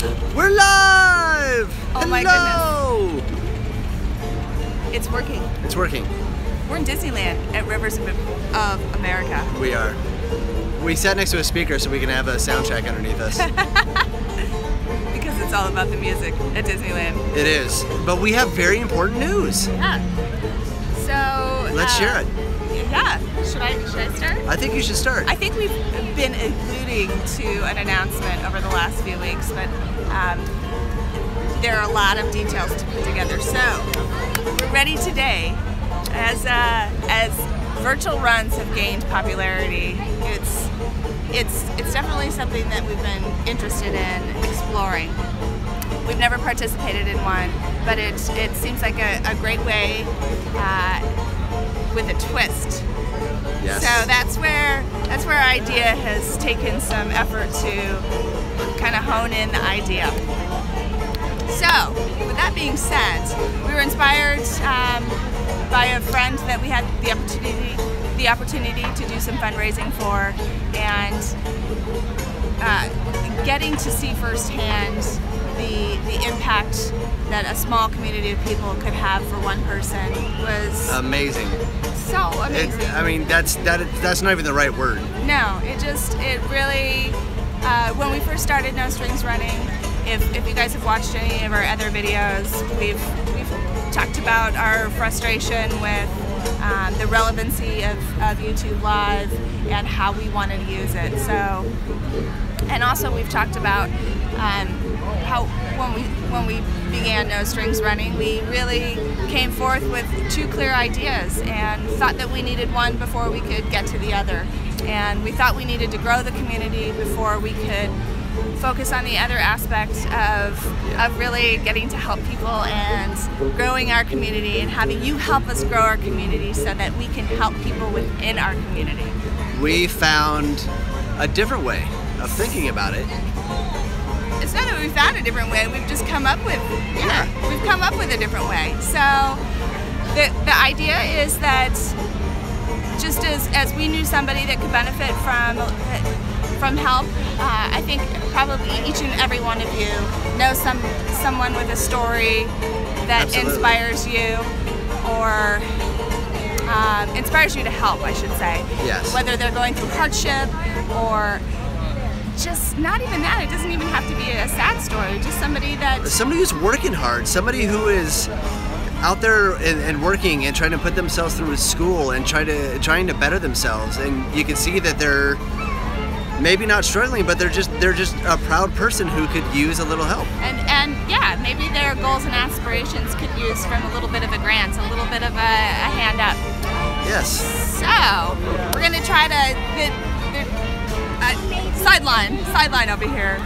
We're live! Oh my Hello! goodness. It's working. It's working. We're in Disneyland at Rivers of America. We are. We sat next to a speaker so we can have a sound check underneath us. Because it's all about the music at Disneyland. It is. But we have very important news. Yeah. So Let's share it. Yeah. Should I start? I think you should start. I think we've been alluding to an announcement over the last few weeks, but there are a lot of details to put together. So we're ready today. As virtual runs have gained popularity, it's definitely something that we've been interested in exploring. We've never participated in one, but it seems like a great way with a twist. Yes. So that's where our idea has taken some effort to kind of hone in the idea. So with that being said, we were inspired by a friend that we had the opportunity to do some fundraising for, and getting to see firsthand the impact that a small community of people could have for one person was amazing. So amazing. I mean, that's not even the right word. No, it really, when we first started No Strings Running, if you guys have watched any of our other videos, we've talked about our frustration with the relevancy of YouTube Live and how we wanted to use it. So, and also we've talked about how when we began No Strings Running, we really came forth with two clear ideas and thought that we needed one before we could get to the other. And we thought we needed to grow the community before we could focus on the other aspect of really getting to help people and growing our community and having you help us grow our community so that we can help people within our community. We found a different way of thinking about it. It's not that we found a different way, we've just come up with, we've come up with a different way. So the idea is that just as we knew somebody that could benefit from help, I think probably each and every one of you knows someone with a story that Absolutely. inspires you, or inspires you to help, I should say. Yes. Whether they're going through hardship or just not even that. It doesn't even have to be a sad story. Just somebody who's working hard, somebody who is out there and working and trying to put themselves through school and trying to better themselves, and you can see that they're maybe not struggling, but they're just a proud person who could use a little help. And yeah, maybe their goals and aspirations could use from a little bit of a grant, a little bit of a hand up. Yes. So we're gonna try to sideline over here.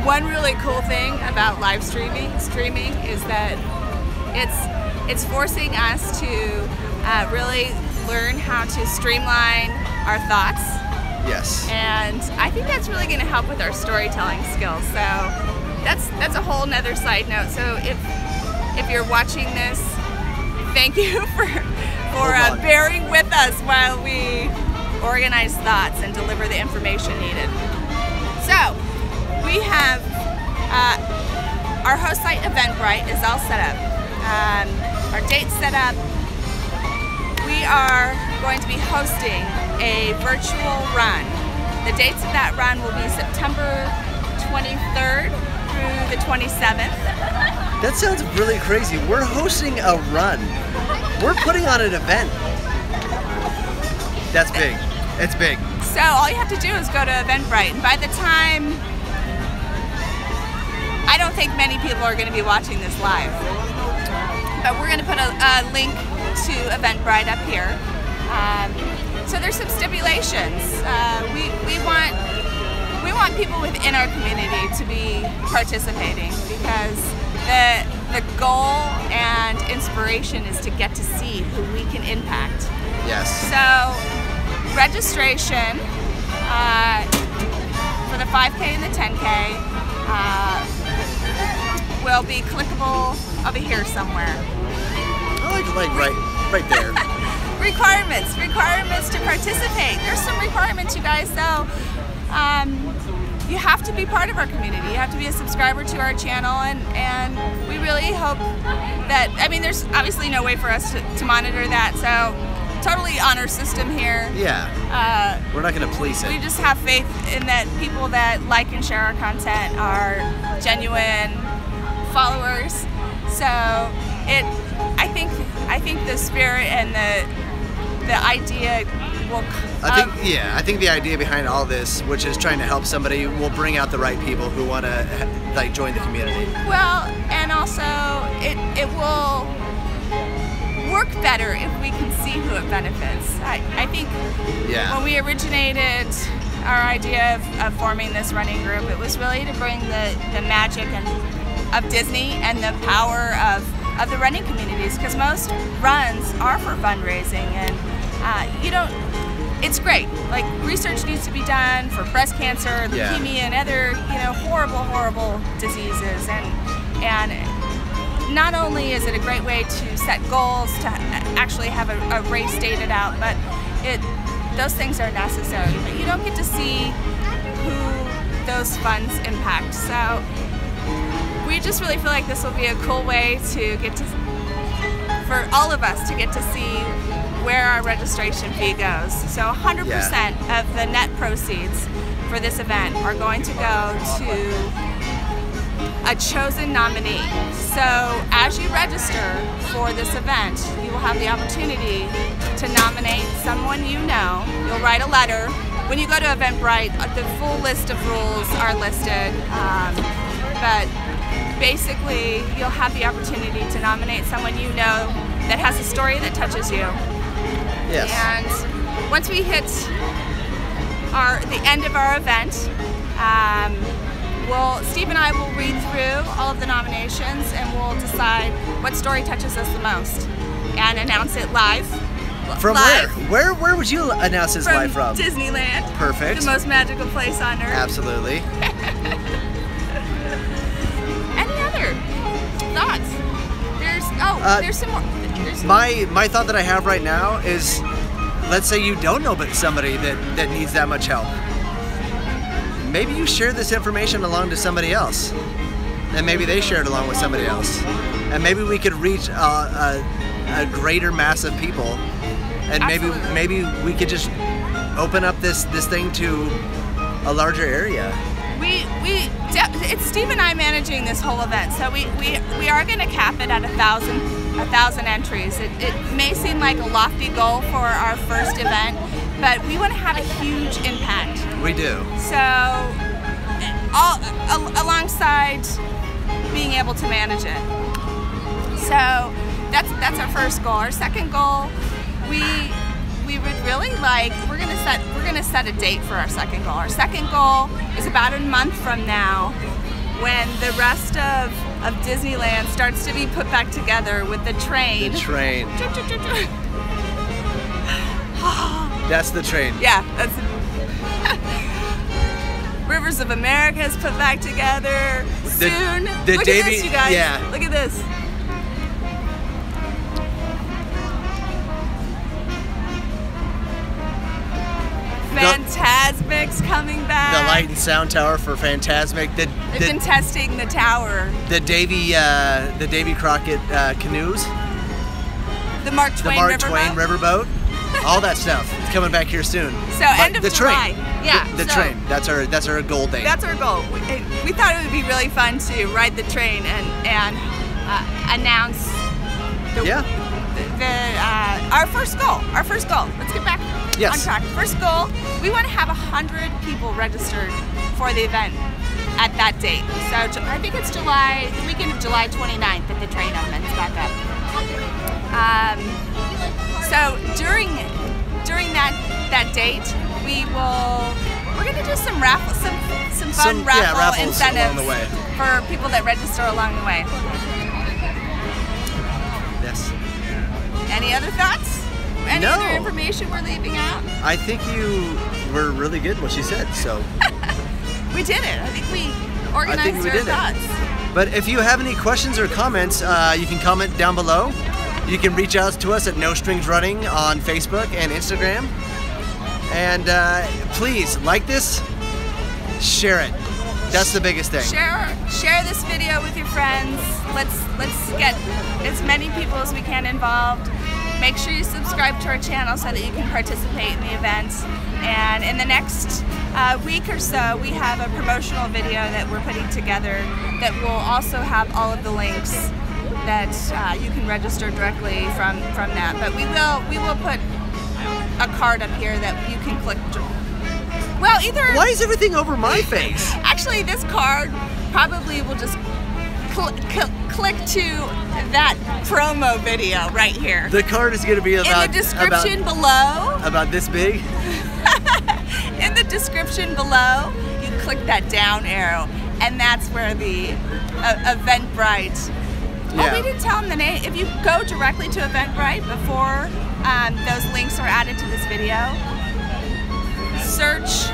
One really cool thing about live streaming is that it's forcing us to really learn how to streamline our thoughts. Yes. And I think that's really going to help with our storytelling skills. So that's a whole nother side note. So if you're watching this, thank you for bearing with us while we organize thoughts and deliver the information needed. So we have our host site Eventbrite is all set up. Our date's set up. We are going to be hosting a virtual run. The dates of that run will be September 23rd through the 27th. That sounds really crazy. We're hosting a run. We're putting on an event. That's big. It's big. So all you have to do is go to Eventbrite, and by the time, I don't think many people are going to be watching this live, but we're going to put a link to Eventbrite up here. So there's some stipulations. We want people within our community to be participating, because the goal and inspiration is to get to see who we can impact. Yes. So registration for the 5K and the 10K will be clickable over here somewhere. Like right there. Requirements to participate. There's some requirements, you guys. So you have to be part of our community. You have to be a subscriber to our channel, and we really hope that, I mean, there's obviously no way for us to monitor that, so totally honor system here. Yeah. We're not going to police it. We just have faith in that people that like and share our content are genuine followers. So I think the spirit and the idea will. I think the idea behind all this, which is trying to help somebody, will bring out the right people who want to like join the community. Well, and also it will work better if we can see who it benefits. I think when we originated our idea of forming this running group, it was really to bring the magic of Disney and the power of the running communities, because most runs are for fundraising, and it's great. Like, research needs to be done for breast cancer, leukemia, and other horrible diseases, and not only is it a great way to set goals, to actually have a race dated out, but those things are necessary. But you don't get to see who those funds impact. So we just really feel like this will be a cool way to get to, for all of us to get to see where our registration fee goes. So 100% of the net proceeds for this event are going to go to a chosen nominee. So as you register for this event, you will have the opportunity to nominate someone you know. You'll write a letter. When you go to Eventbrite, the full list of rules are listed, but basically you'll have the opportunity to nominate someone you know that has a story that touches you. Yes. And once we hit the end of our event, Steve and I will read through all of the nominations, and we'll decide what story touches us the most and announce it live. From where? Where would you announce this live from? Disneyland. Perfect. The most magical place on earth. Absolutely. Any other thoughts? There's some more. My thought that I have right now is, let's say you don't know somebody that needs that much help. Maybe you share this information along to somebody else, and maybe they share it along with somebody else, and maybe we could reach a greater mass of people, and maybe we could just open up this thing to a larger area. It's Steve and I managing this whole event, so we are going to cap it at 1,000 entries. It may seem like a lofty goal for our first event, but we want to have a huge impact. We do. So, alongside being able to manage it. So that's our first goal. Our second goal, we would really like, we're gonna set a date for our second goal. Our second goal is about a month from now, when the rest of Disneyland starts to be put back together with the train. The train. That's the train. Yeah, that's Rivers of America is put back together soon. Look at this, you guys. Yeah. Look at this. Fantasmic's coming back. The light and sound tower for Fantasmic. They've been testing the tower. The Davy Crockett canoes. The Mark Twain Riverboat. All that stuff. It's coming back here soon. So end of July. Yeah. The train. That's our goal date. That's our goal. We thought it would be really fun to ride the train and announce our first goal. Our first goal. Let's get back on track. First goal. We want to have 100 people registered for the event at that date. So I think it's the weekend of July 29th that the train opens back up. So during that date, we're gonna do some raffles, some fun raffles incentives along the way for people that register along the way. Yes. Any other thoughts? Any other information we're leaving out? I think you were really good in what she said. So we did it. I think we organized our thoughts. But if you have any questions or comments, you can comment down below. You can reach out to us at No Strings Running on Facebook and Instagram. And please like this, share it. That's the biggest thing. Share this video with your friends. Let's get as many people as we can involved. Make sure you subscribe to our channel so that you can participate in the event. And in the next week or so, we have a promotional video that we're putting together that will also have all of the links that you can register directly from that. But we will put a card up here that you can click. Well, either. Why is everything over my face? Actually, this card probably will just click to that promo video right here. The card is going to be about in the description below. About this big. In the description below, you click that down arrow, and that's where the Eventbrite. Yeah. Oh, we didn't tell them the name. If you go directly to Eventbrite before those links are added to this video, search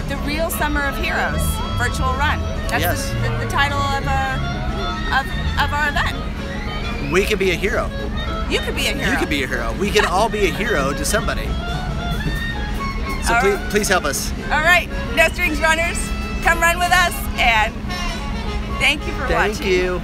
the Real Summer of Heroes virtual run. That's the title of our event. We could be a hero. You could be a hero. You could be a hero. We can all be a hero to somebody. So please help us. All right, No Strings Runners, come run with us, and thank you for watching. Thank you.